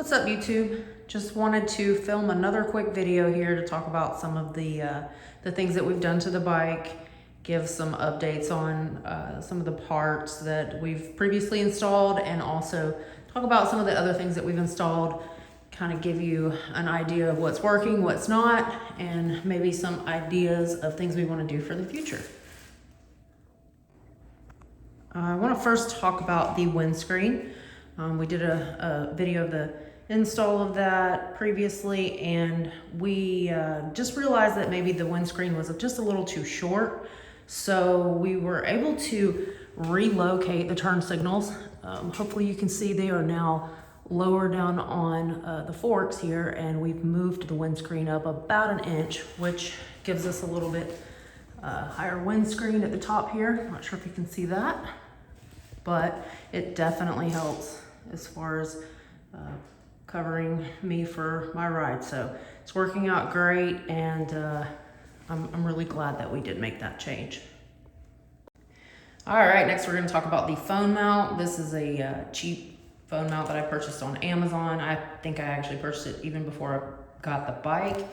What's up, YouTube? Just wanted to film another quick video here to talk about some of the things that we've done to the bike, give some updates on some of the parts that we've previously installed, and also talk about some of the other things that we've installed, kind of give you an idea of what's working, what's not, and maybe some ideas of things we want to do for the future. I want to first talk about the windscreen. We did a video of the install of that previously, and we just realized that maybe the windscreen was just a little too short. So we were able to relocate the turn signals. Hopefully you can see they are now lower down on the forks here, and we've moved the windscreen up about an inch, which gives us a little bit higher windscreen at the top here. Not sure if you can see that, but it definitely helps as far as covering me for my ride. So it's working out great, and I'm really glad that we did make that change. All right, next we're going to talk about the phone mount. This is a cheap phone mount that I purchased on Amazon. I think I actually purchased it even before I got the bike.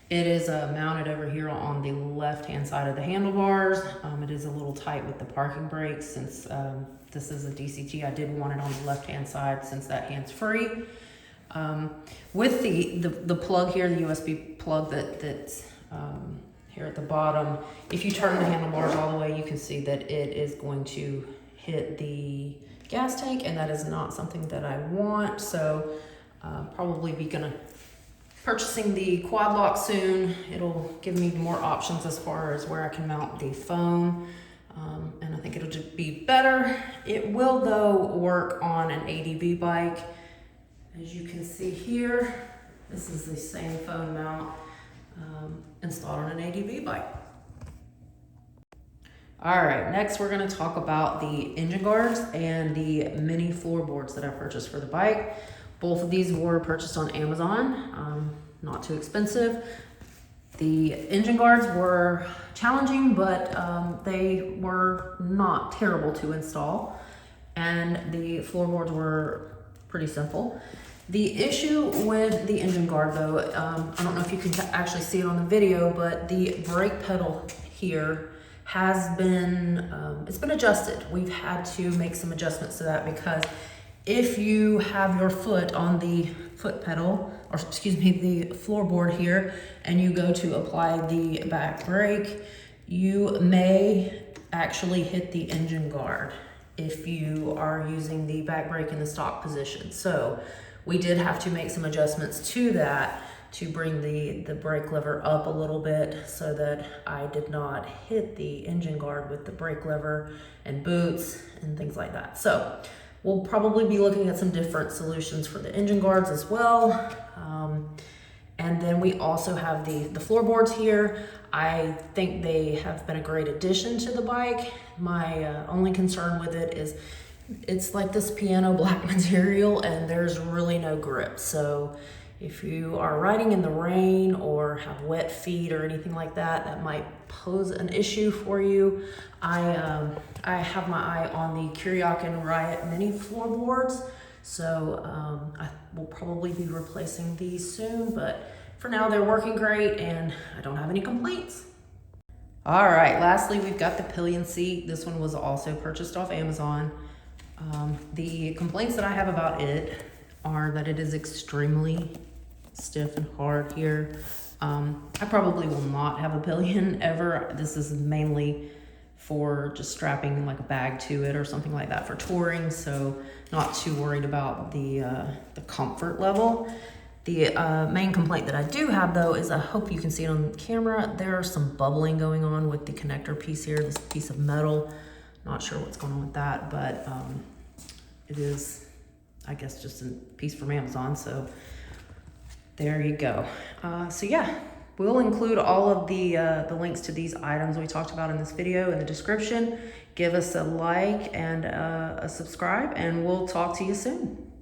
It is mounted over here on the left-hand side of the handlebars. It is a little tight with the parking brakes since this is a DCT. I did want it on the left-hand side since that hand's free. With the plug here, the USB plug that's here at the bottom, if you turn the handlebars all the way, you can see that it is going to hit the gas tank, and that is not something that I want. So probably be purchasing the quad lock soon. It'll give me more options as far as where I can mount the phone, and I think it'll just be better. It will though work on an ADV bike. As you can see here, this is the same phone mount installed on an ADV bike. All right, next we're going to talk about the engine guards and the mini floorboards that I purchased for the bike. Both of these were purchased on Amazon, not too expensive. The engine guards were challenging, but they were not terrible to install. And the floorboards were pretty simple. The issue with the engine guard though, I don't know if you can actually see it on the video, but the brake pedal here has been, it's been adjusted. We've had to make some adjustments to that because if you have your foot on the foot pedal, or excuse me, the floorboard here, and you go to apply the back brake, you may actually hit the engine guard if you are using the back brake in the stock position. So we did have to make some adjustments to that to bring the brake lever up a little bit so that I did not hit the engine guard with the brake lever and boots and things like that. So we'll probably be looking at some different solutions for the engine guards as well. And then we also have the floorboards here. I think they have been a great addition to the bike. My only concern with it is it's like this piano black material and there's really no grip. So if you are riding in the rain or have wet feet or anything like that, that might pose an issue for you. I have my eye on the Kuryakin Riot mini floorboards, so I will probably be replacing these soon, but for now they're working great and I don't have any complaints. All right, lastly, we've got the Pillion seat. This one was also purchased off Amazon. The complaints that I have about it are that it is extremely stiff and hard here. I probably will not have a Pillion ever. This is mainly for just strapping like a bag to it or something like that for touring, so not too worried about the comfort level. The main complaint that I do have though is, I hope you can see it on camera, there's some bubbling going on with the connector piece here, this piece of metal. Not sure what's going on with that, but it is, I guess, just a piece from Amazon, so there you go. So yeah, we'll include all of the links to these items we talked about in this video in the description. Give us a like and a subscribe, and we'll talk to you soon.